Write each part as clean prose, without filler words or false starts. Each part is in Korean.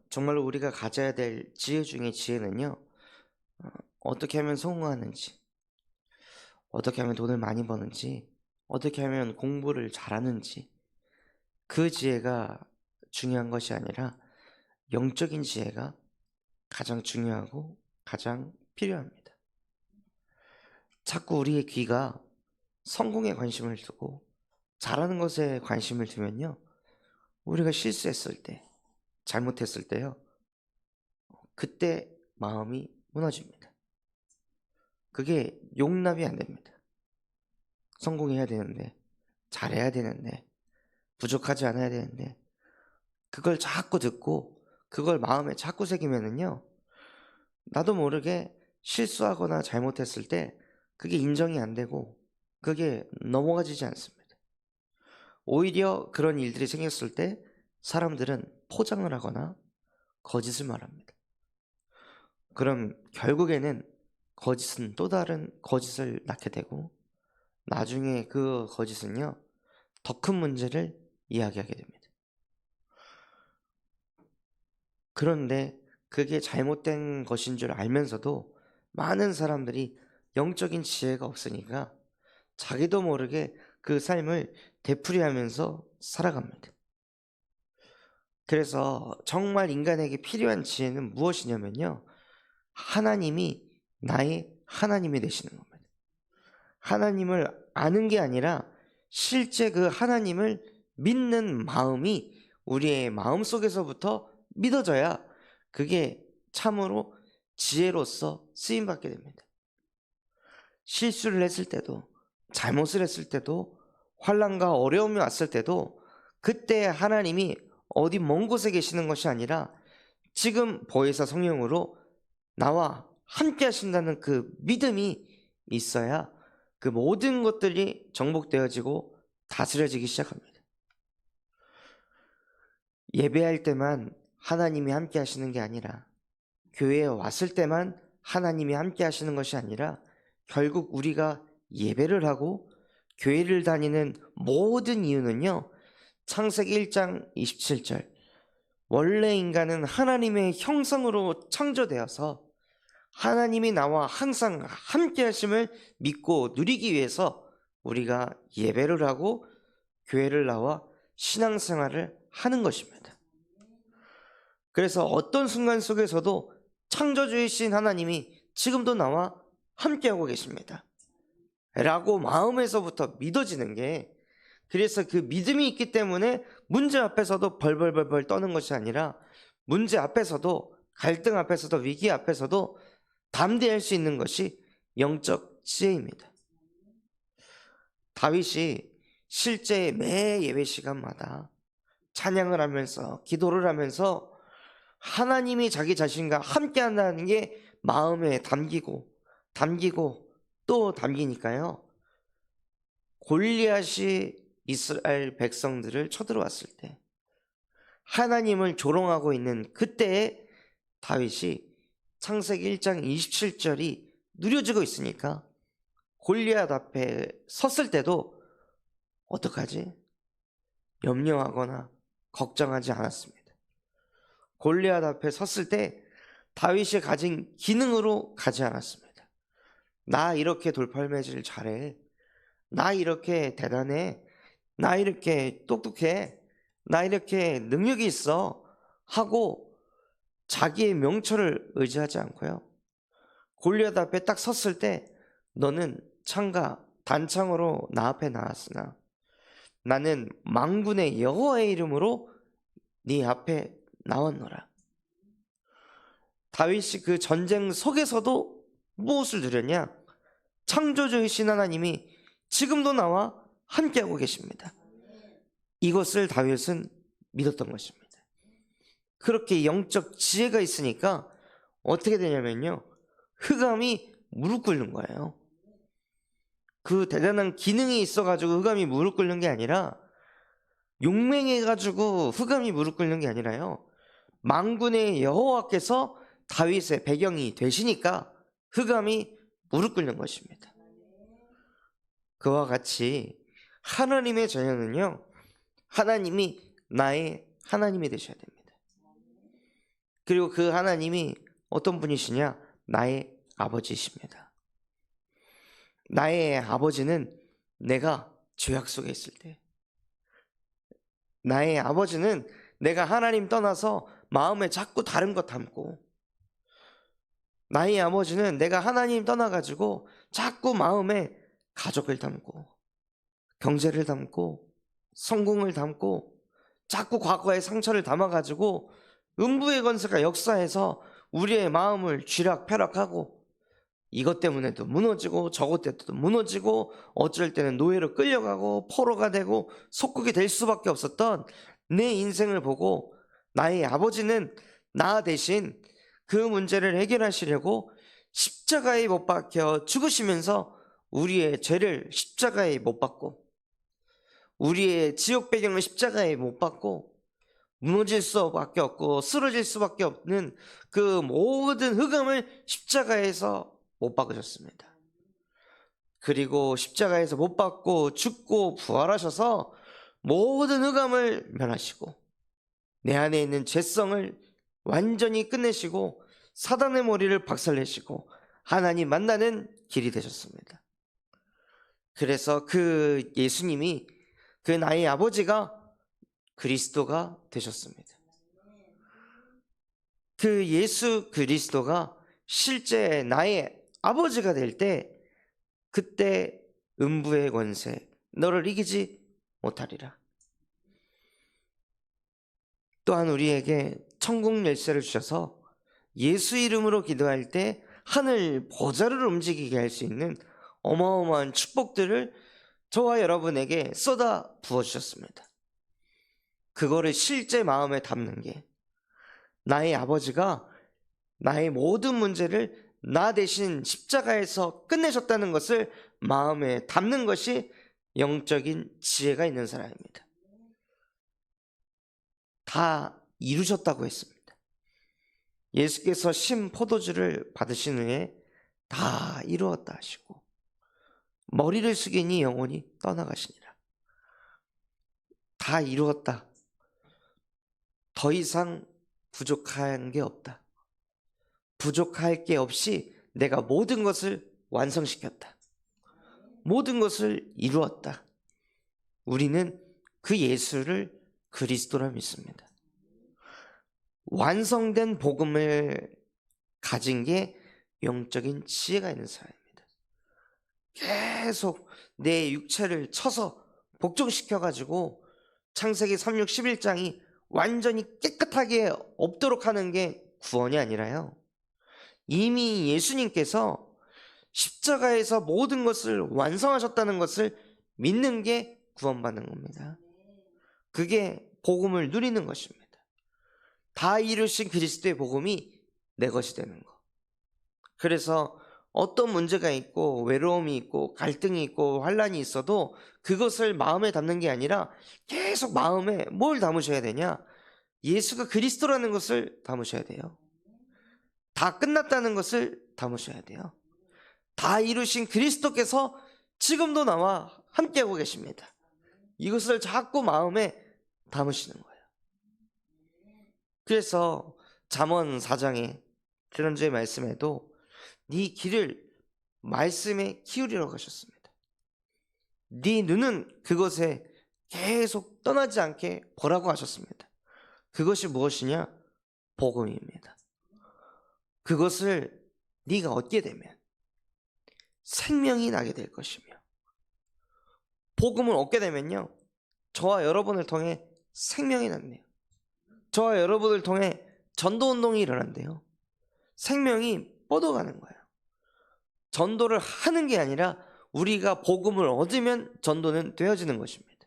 정말로 우리가 가져야 될 지혜 중에 지혜는요, 어떻게 하면 성공하는지, 어떻게 하면 돈을 많이 버는지, 어떻게 하면 공부를 잘하는지, 그 지혜가 중요한 것이 아니라 영적인 지혜가 가장 중요하고 가장 필요합니다. 자꾸 우리의 귀가 성공에 관심을 두고 잘하는 것에 관심을 두면요, 우리가 실수했을 때, 잘못했을 때요, 그때 마음이 무너집니다. 그게 용납이 안 됩니다. 성공해야 되는데, 잘해야 되는데, 부족하지 않아야 되는데, 그걸 자꾸 듣고 그걸 마음에 자꾸 새기면은요, 나도 모르게 실수하거나 잘못했을 때 그게 인정이 안 되고 그게 넘어가지지 않습니다. 오히려 그런 일들이 생겼을 때 사람들은 포장을 하거나 거짓을 말합니다. 그럼 결국에는 거짓은 또 다른 거짓을 낳게 되고, 나중에 그 거짓은요, 더 큰 문제를 이야기하게 됩니다. 그런데 그게 잘못된 것인 줄 알면서도 많은 사람들이 영적인 지혜가 없으니까 자기도 모르게 그 삶을 되풀이하면서 살아갑니다. 그래서 정말 인간에게 필요한 지혜는 무엇이냐면요, 하나님이 나의 하나님이 되시는 겁니다. 하나님을 아는 게 아니라 실제 그 하나님을 믿는 마음이 우리의 마음속에서부터 믿어져야 그게 참으로 지혜로서 쓰임받게 됩니다. 실수를 했을 때도, 잘못을 했을 때도, 환난과 어려움이 왔을 때도 그때 하나님이 어디 먼 곳에 계시는 것이 아니라 지금 보혜사 성령으로 나와 함께 하신다는 그 믿음이 있어야 그 모든 것들이 정복되어지고 다스려지기 시작합니다. 예배할 때만 하나님이 함께 하시는 게 아니라, 교회에 왔을 때만 하나님이 함께 하시는 것이 아니라, 결국 우리가 예배를 하고 교회를 다니는 모든 이유는요, 창세기 1장 27절, 원래 인간은 하나님의 형상으로 창조되어서 하나님이 나와 항상 함께 하심을 믿고 누리기 위해서 우리가 예배를 하고 교회를 나와 신앙생활을 하는 것입니다. 그래서 어떤 순간 속에서도 창조주이신 하나님이 지금도 나와 함께하고 계십니다 라고 마음에서부터 믿어지는 게, 그래서 그 믿음이 있기 때문에 문제 앞에서도 벌벌벌벌 떠는 것이 아니라, 문제 앞에서도, 갈등 앞에서도, 위기 앞에서도 담대할 수 있는 것이 영적 지혜입니다. 다윗이 실제 매 예배 시간마다 찬양을 하면서 기도를 하면서 하나님이 자기 자신과 함께 한다는 게 마음에 담기고 또 담기니까요, 골리앗이 이스라엘 백성들을 쳐들어왔을 때 하나님을 조롱하고 있는 그때에 다윗이 창세기 1장 27절이 누려지고 있으니까 골리앗 앞에 섰을 때도 어떡하지? 염려하거나 걱정하지 않았습니다. 골리앗 앞에 섰을 때 다윗이 가진 기능으로 가지 않았습니다. 나 이렇게 돌팔매질 잘해, 나 이렇게 대단해, 나 이렇게 똑똑해, 나 이렇게 능력이 있어 하고 자기의 명철을 의지하지 않고요, 골리앗 앞에 딱 섰을 때 너는 창과 단창으로 나 앞에 나왔으나 나는 만군의 여호와의 이름으로 네 앞에 나왔노라. 다윗이 그 전쟁 속에서도 무엇을 누렸냐? 창조주이신 하나님이 지금도 나와 함께하고 계십니다. 이것을 다윗은 믿었던 것입니다. 그렇게 영적 지혜가 있으니까 어떻게 되냐면요, 흑암이 무릎 꿇는 거예요. 그 대단한 기능이 있어가지고 흑암이 무릎 꿇는 게 아니라, 용맹해가지고 흑암이 무릎 꿇는 게 아니라요, 만군의 여호와께서 다윗의 배경이 되시니까 흑암이 무릎 꿇는 것입니다. 그와 같이 하나님의 자녀는요, 하나님이 나의 하나님이 되셔야 됩니다. 그리고 그 하나님이 어떤 분이시냐? 나의 아버지이십니다. 나의 아버지는 내가 죄악 속에 있을 때, 나의 아버지는 내가 하나님 떠나서 마음에 자꾸 다른 것 담고, 나의 아버지는 내가 하나님 떠나가지고 자꾸 마음에 가족을 담고, 경제를 담고, 성공을 담고, 자꾸 과거의 상처를 담아가지고 음부의 권세가 역사해서 우리의 마음을 쥐락펴락하고, 이것 때문에도 무너지고 저것 때문에도 무너지고, 어쩔 때는 노예로 끌려가고 포로가 되고 속국이 될 수밖에 없었던 내 인생을 보고, 나의 아버지는 나 대신 그 문제를 해결하시려고 십자가에 못 박혀 죽으시면서 우리의 죄를 십자가에 못 박고, 우리의 지옥 배경을 십자가에 못 박고, 무너질 수밖에 없고 쓰러질 수밖에 없는 그 모든 흑암을 십자가에서 못 박으셨습니다. 그리고 십자가에서 못 박고 죽고 부활하셔서 모든 흑암을 멸하시고 내 안에 있는 죄성을 완전히 끝내시고 사단의 머리를 박살내시고 하나님 만나는 길이 되셨습니다. 그래서 그 예수님이, 그 나의 아버지가 그리스도가 되셨습니다. 그 예수 그리스도가 실제 나의 아버지가 될 때, 그때 음부의 권세 너를 이기지 못하리라. 또한 우리에게 천국 열쇠를 주셔서 예수 이름으로 기도할 때 하늘 보좌를 움직이게 할 수 있는 어마어마한 축복들을 저와 여러분에게 쏟아 부어주셨습니다. 그거를 실제 마음에 담는 게, 나의 아버지가 나의 모든 문제를 나 대신 십자가에서 끝내셨다는 것을 마음에 담는 것이 영적인 지혜가 있는 사람입니다. 다 이루셨다고 했습니다. 예수께서 신 포도주를 받으신 후에 다 이루었다 하시고 머리를 숙이니 영혼이 떠나가시니라. 다 이루었다. 더 이상 부족한 게 없다. 부족할 게 없이 내가 모든 것을 완성시켰다. 모든 것을 이루었다. 우리는 그 예수를 그리스도라 믿습니다. 완성된 복음을 가진 게 영적인 지혜가 있는 사람입니다. 계속 내 육체를 쳐서 복종시켜가지고 창세기 3, 6, 11장이 완전히 깨끗하게 없도록 하는 게 구원이 아니라요, 이미 예수님께서 십자가에서 모든 것을 완성하셨다는 것을 믿는 게 구원받는 겁니다. 그게 복음을 누리는 것입니다. 다 이루신 그리스도의 복음이 내 것이 되는 거. 그래서 어떤 문제가 있고 외로움이 있고 갈등이 있고 환란이 있어도 그것을 마음에 담는 게 아니라 계속 마음에 뭘 담으셔야 되냐? 예수가 그리스도라는 것을 담으셔야 돼요. 다 끝났다는 것을 담으셔야 돼요. 다 이루신 그리스도께서 지금도 나와 함께하고 계십니다. 이것을 자꾸 마음에 담으시는 거예요. 그래서 잠언 4장에 지난주에 말씀에도 네 귀를 말씀에 기울이라고 하셨습니다. 네 눈은 그것에 계속 떠나지 않게 보라고 하셨습니다. 그것이 무엇이냐? 복음입니다. 그것을 네가 얻게 되면 생명이 나게 될 것이며, 복음을 얻게 되면요, 저와 여러분을 통해 생명이 난대요. 저와 여러분을 통해 전도운동이 일어난대요. 생명이 뻗어가는 거예요. 전도를 하는 게 아니라 우리가 복음을 얻으면 전도는 되어지는 것입니다.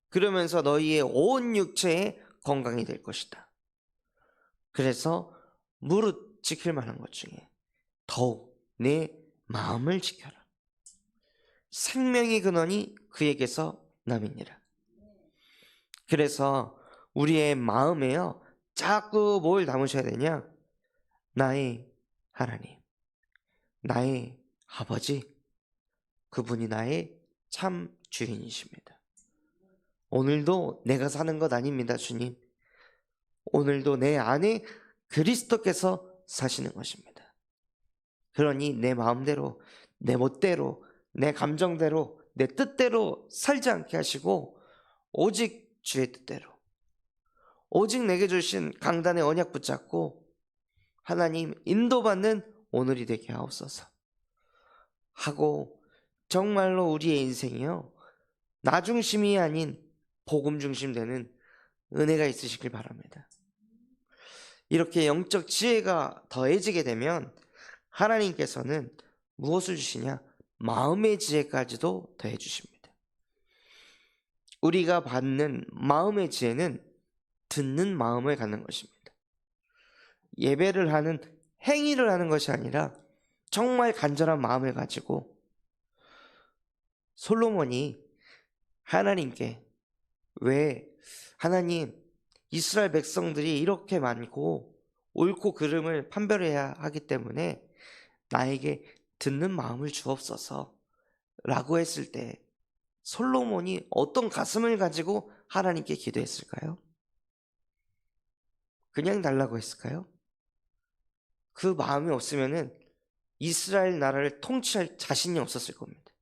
그러면서 너희의 온 육체에 건강이 될 것이다. 그래서 무릇 지킬 만한 것 중에 더욱 내 마음을 지켜라. 생명의 근원이 그에게서 남이니라. 그래서 우리의 마음에요, 자꾸 뭘 담으셔야 되냐? 나의 하나님, 나의 아버지, 그분이 나의 참 주인이십니다. 오늘도 내가 사는 것 아닙니다, 주님. 오늘도 내 안에 그리스도께서 사시는 것입니다. 그러니 내 마음대로, 내 멋대로, 내 감정대로, 내 뜻대로 살지 않게 하시고 오직 주의 뜻대로, 오직 내게 주신 강단의 언약 붙잡고 하나님 인도받는 오늘이 되게 하옵소서 하고, 정말로 우리의 인생이요, 나 중심이 아닌 복음 중심 되는 은혜가 있으시길 바랍니다. 이렇게 영적 지혜가 더해지게 되면 하나님께서는 무엇을 주시냐? 마음의 지혜까지도 더해 주십니다. 우리가 받는 마음의 지혜는 듣는 마음을 갖는 것입니다. 예배를 하는 행위를 하는 것이 아니라 정말 간절한 마음을 가지고, 솔로몬이 하나님께, 왜 하나님, 이스라엘 백성들이 이렇게 많고 옳고 그름을 판별해야 하기 때문에 나에게 듣는 마음을 주옵소서 라고 했을 때 솔로몬이 어떤 가슴을 가지고 하나님께 기도했을까요? 그냥 달라고 했을까요? 그 마음이 없으면은 이스라엘 나라를 통치할 자신이 없었을 겁니다.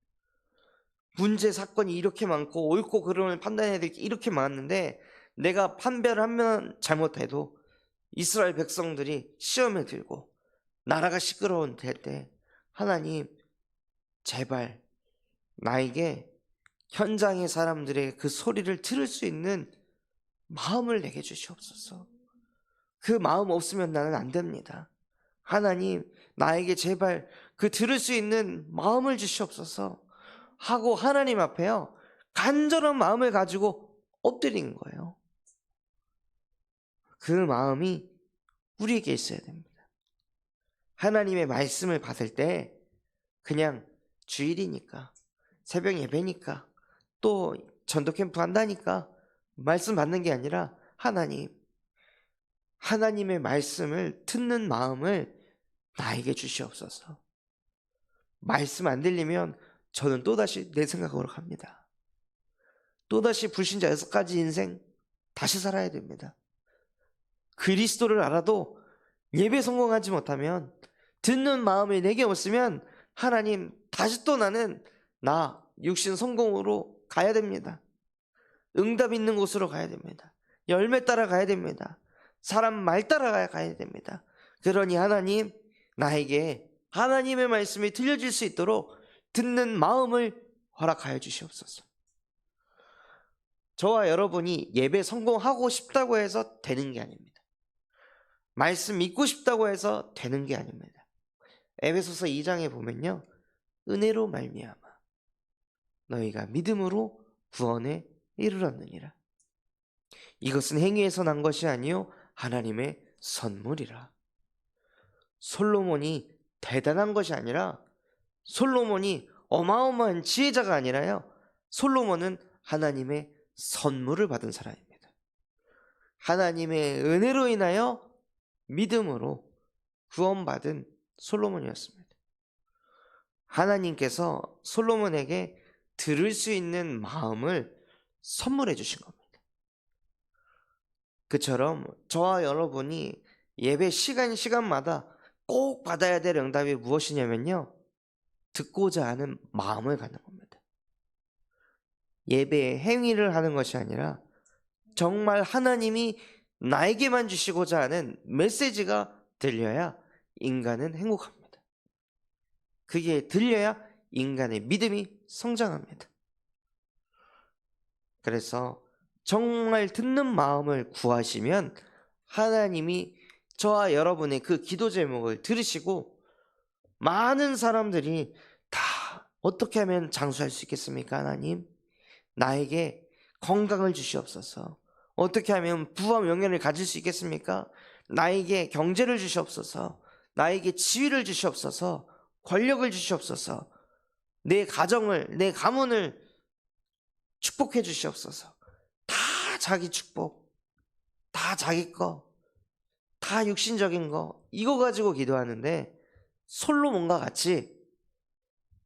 문제 사건이 이렇게 많고 옳고 그름을 판단해야 될 게 이렇게 많은데 내가 판별하면 잘못해도 이스라엘 백성들이 시험에 들고 나라가 시끄러운 때 하나님, 제발 나에게 현장의 사람들의 그 소리를 들을 수 있는 마음을 내게 주시옵소서. 그 마음 없으면 나는 안 됩니다. 하나님, 나에게 제발 그 들을 수 있는 마음을 주시옵소서 하고 하나님 앞에요, 간절한 마음을 가지고 엎드린 거예요. 그 마음이 우리에게 있어야 됩니다. 하나님의 말씀을 받을 때 그냥 주일이니까, 새벽 예배니까, 또 전도 캠프 한다니까 말씀 받는 게 아니라 하나님의 말씀을 듣는 마음을 나에게 주시옵소서. 말씀 안 들리면 저는 또다시 내 생각으로 갑니다. 또다시 불신자 6가지 인생 다시 살아야 됩니다. 그리스도를 알아도 예배 성공하지 못하면, 듣는 마음이 내게 없으면 하나님, 다시 또 나는 나 육신 성공으로 가야 됩니다. 응답 있는 곳으로 가야 됩니다. 열매 따라 가야 됩니다. 사람 말 따라 가야 됩니다. 그러니 하나님, 나에게 하나님의 말씀이 들려질 수 있도록 듣는 마음을 허락하여 주시옵소서. 저와 여러분이 예배 성공하고 싶다고 해서 되는 게 아닙니다. 말씀 믿고 싶다고 해서 되는 게 아닙니다. 에베소서 2장에 보면요, 은혜로 말미암아 너희가 믿음으로 구원에 이르렀느니라. 이것은 행위에서 난 것이 아니요 하나님의 선물이라. 솔로몬이 대단한 것이 아니라, 솔로몬이 어마어마한 지혜자가 아니라요, 솔로몬은 하나님의 선물을 받은 사람입니다. 하나님의 은혜로 인하여 믿음으로 구원받은 솔로몬이었습니다. 하나님께서 솔로몬에게 들을 수 있는 마음을 선물해 주신 겁니다. 그처럼 저와 여러분이 예배 시간마다 꼭 받아야 될 응답이 무엇이냐면요, 듣고자 하는 마음을 갖는 겁니다. 예배의 행위를 하는 것이 아니라 정말 하나님이 나에게만 주시고자 하는 메시지가 들려야 인간은 행복합니다. 그게 들려야 인간의 믿음이 성장합니다. 그래서 정말 듣는 마음을 구하시면 하나님이 저와 여러분의 그 기도 제목을 들으시고, 많은 사람들이 다 어떻게 하면 장수할 수 있겠습니까? 하나님, 나에게 건강을 주시옵소서. 어떻게 하면 부와 명예를 가질 수 있겠습니까? 나에게 경제를 주시옵소서. 나에게 지위를 주시옵소서. 권력을 주시옵소서. 내 가정을, 내 가문을 축복해 주시옵소서. 다 자기 축복, 다 자기 거, 다 육신적인 거, 이거 가지고 기도하는데, 솔로몬과 같이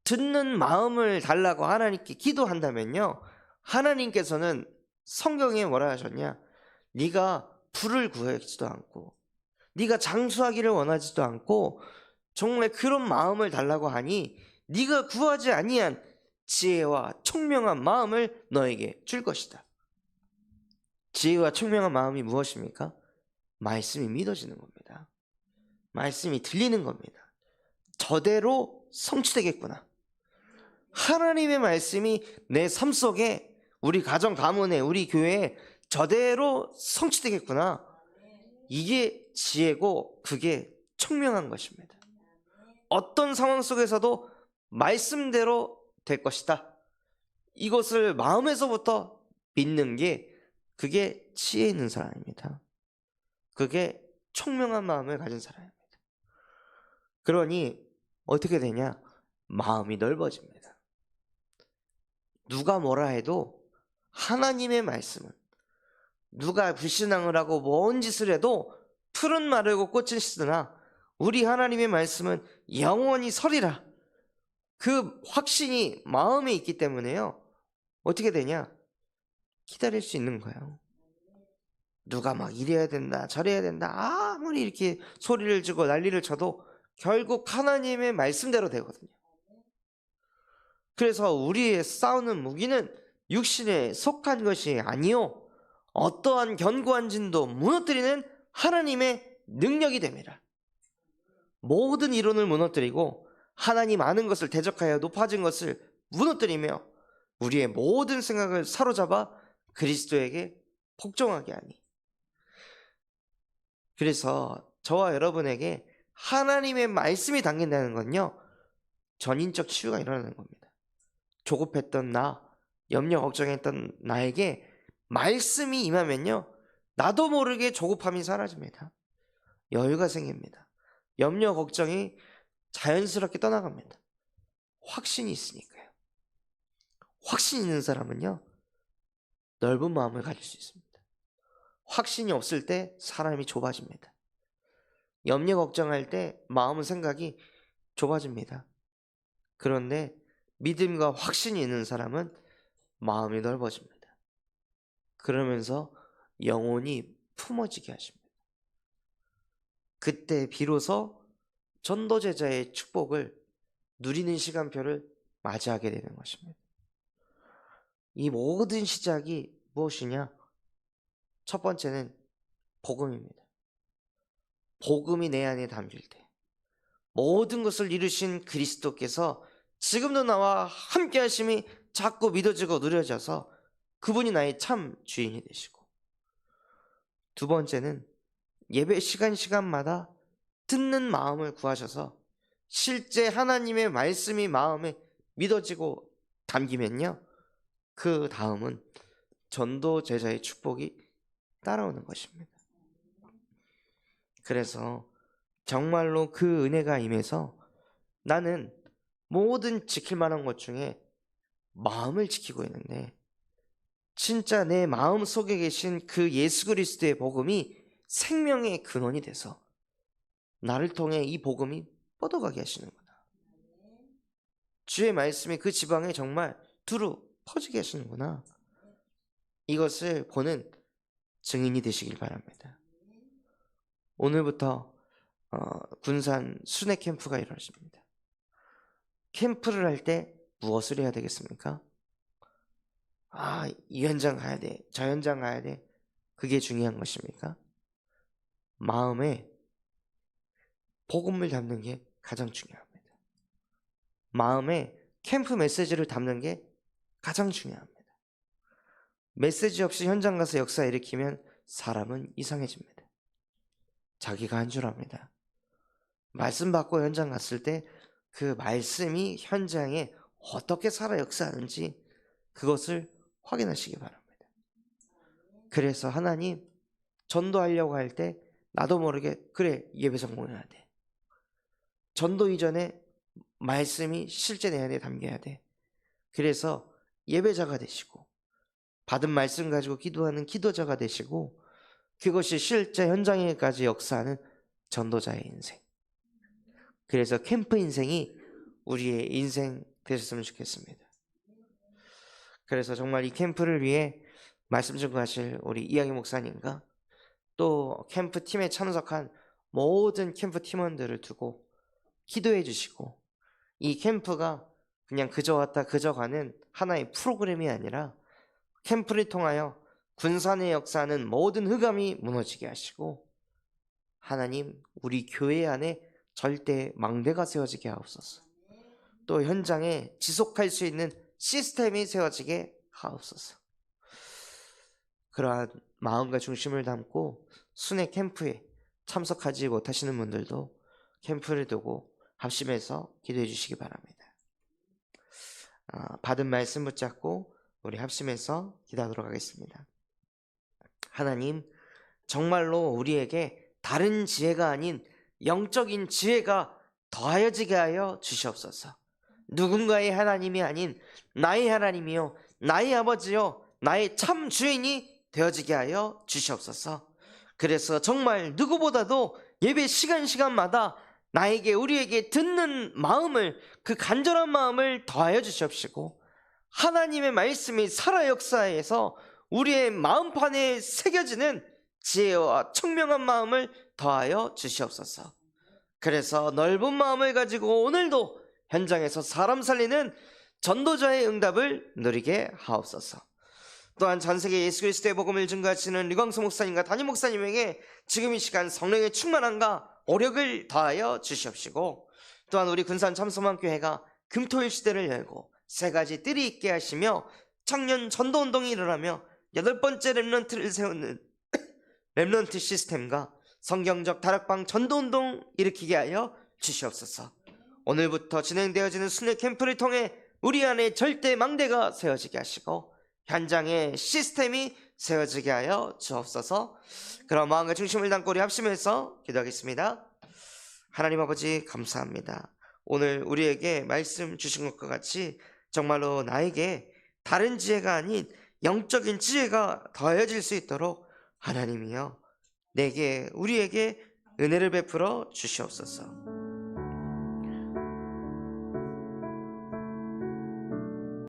듣는 마음을 달라고 하나님께 기도한다면요, 하나님께서는 성경에 뭐라 하셨냐? 네가 부를 구하지도 않고 네가 장수하기를 원하지도 않고 정말 그런 마음을 달라고 하니 네가 구하지 아니한 지혜와 총명한 마음을 너에게 줄 것이다. 지혜와 총명한 마음이 무엇입니까? 말씀이 믿어지는 겁니다. 말씀이 들리는 겁니다. 저대로 성취되겠구나. 하나님의 말씀이 내 삶 속에, 우리 가정 가문에, 우리 교회에 저대로 성취되겠구나. 이게 지혜고 그게 총명한 것입니다. 어떤 상황 속에서도 말씀대로 될 것이다. 이것을 마음에서부터 믿는 게, 그게 지혜 있는 사람입니다. 그게 총명한 마음을 가진 사람입니다. 그러니 어떻게 되냐? 마음이 넓어집니다. 누가 뭐라 해도 하나님의 말씀은, 누가 불신앙을 하고 뭔 짓을 해도 풀은 마르고 꽃은 시드나 우리 하나님의 말씀은 영원히 서리라. 그 확신이 마음에 있기 때문에요, 어떻게 되냐? 기다릴 수 있는 거예요. 누가 막 이래야 된다 저래야 된다 아무리 이렇게 소리를 지고 난리를 쳐도 결국 하나님의 말씀대로 되거든요. 그래서 우리의 싸우는 무기는 육신에 속한 것이 아니요 어떠한 견고한 진도 무너뜨리는 하나님의 능력이 됩니다. 모든 이론을 무너뜨리고 하나님 아는 것을 대적하여 높아진 것을 무너뜨리며 우리의 모든 생각을 사로잡아 그리스도에게 복종하게 하니. 그래서 저와 여러분에게 하나님의 말씀이 담긴다는 건요, 전인적 치유가 일어나는 겁니다. 조급했던 나, 염려 걱정했던 나에게 말씀이 임하면요, 나도 모르게 조급함이 사라집니다. 여유가 생깁니다. 염려 걱정이 자연스럽게 떠나갑니다. 확신이 있으니까요. 확신 있는 사람은요, 넓은 마음을 가질 수 있습니다. 확신이 없을 때 사람이 좁아집니다. 염려 걱정할 때 마음 생각이 좁아집니다. 그런데 믿음과 확신이 있는 사람은 마음이 넓어집니다. 그러면서 영혼이 품어지게 하십니다. 그때 비로소 전도제자의 축복을 누리는 시간표를 맞이하게 되는 것입니다. 이 모든 시작이 무엇이냐? 첫 번째는 복음입니다. 복음이 내 안에 담길 때 모든 것을 이루신 그리스도께서 지금도 나와 함께 하심이 자꾸 믿어지고 누려져서 그분이 나의 참 주인이 되시고, 두 번째는 예배 시간마다 듣는 마음을 구하셔서 실제 하나님의 말씀이 마음에 믿어지고 담기면요, 그 다음은 전도 제자의 축복이 따라오는 것입니다. 그래서 정말로 그 은혜가 임해서 나는 모든 지킬 만한 것 중에 마음을 지키고 있는데, 진짜 내 마음 속에 계신 그 예수 그리스도의 복음이 생명의 근원이 돼서 나를 통해 이 복음이 뻗어가게 하시는구나. 주의 말씀이 그 지방에 정말 두루 퍼지게 하시는구나. 이것을 보는 증인이 되시길 바랍니다. 오늘부터 군산 순회 캠프가 이루어집니다. 캠프를 할 때 무엇을 해야 되겠습니까? 이 현장 가야 돼, 저 현장 가야 돼, 그게 중요한 것입니까? 마음에 복음을 담는 게 가장 중요합니다. 마음에 캠프 메시지를 담는 게 가장 중요합니다. 메시지 없이 현장 가서 역사 일으키면 사람은 이상해집니다. 자기가 한 줄 압니다. 말씀 받고 현장 갔을 때 그 말씀이 현장에 어떻게 살아 역사하는지 그것을 확인하시기 바랍니다. 그래서 하나님, 전도하려고 할 때 나도 모르게 그래 예배 성공해야 돼. 전도 이전에 말씀이 실제 내 안에 담겨야 돼. 그래서 예배자가 되시고 받은 말씀 가지고 기도하는 기도자가 되시고 그것이 실제 현장에까지 역사하는 전도자의 인생. 그래서 캠프 인생이 우리의 인생 되셨으면 좋겠습니다. 그래서 정말 이 캠프를 위해 말씀 전하실 우리 이양희 목사님과 또 캠프 팀에 참석한 모든 캠프 팀원들을 두고 기도해 주시고, 이 캠프가 그냥 그저 왔다 그저 가는 하나의 프로그램이 아니라 캠프를 통하여 군산의 역사하는 모든 흑암이 무너지게 하시고, 하나님 우리 교회 안에 절대 망대가 세워지게 하옵소서. 또 현장에 지속할 수 있는 시스템이 세워지게 하옵소서. 그러한 마음과 중심을 담고 순회 캠프에 참석하지 못하시는 분들도 캠프를 두고 합심해서 기도해 주시기 바랍니다. 받은 말씀 붙잡고 우리 합심해서 기도하도록 하겠습니다. 하나님, 정말로 우리에게 다른 지혜가 아닌 영적인 지혜가 더하여지게 하여 주시옵소서. 누군가의 하나님이 아닌 나의 하나님이요, 나의 아버지요, 나의 참 주인이 되어지게 하여 주시옵소서. 그래서 정말 누구보다도 예배 시간마다 나에게, 우리에게 듣는 마음을, 그 간절한 마음을 더하여 주시옵시고, 하나님의 말씀이 살아 역사에서 우리의 마음판에 새겨지는 지혜와 청명한 마음을 더하여 주시옵소서. 그래서 넓은 마음을 가지고 오늘도 현장에서 사람 살리는 전도자의 응답을 누리게 하옵소서. 또한 전세계 예수 그리스도의 복음을 증거하시는 류광수 목사님과 담임 목사님에게 지금 이 시간 성령의 충만함과 오력을 더하여 주시옵시고, 또한 우리 군산 참소망교회가 금토일 시대를 열고 세 가지 뜰이 있게 하시며 청년 전도운동이 일어나며 8번째 렘넌트를 세우는 렘넌트 시스템과 성경적 다락방 전도운동 일으키게 하여 주시옵소서. 오늘부터 진행되어지는 순회 캠프를 통해 우리 안에 절대 망대가 세워지게 하시고 현장에 시스템이 세워지게 하여 주옵소서. 그런 마음과 중심을 담고 우리 합심해서 기도하겠습니다. 하나님 아버지, 감사합니다. 오늘 우리에게 말씀 주신 것과 같이 정말로 나에게 다른 지혜가 아닌 영적인 지혜가 더해질 수 있도록 하나님이여 내게, 우리에게 은혜를 베풀어 주시옵소서.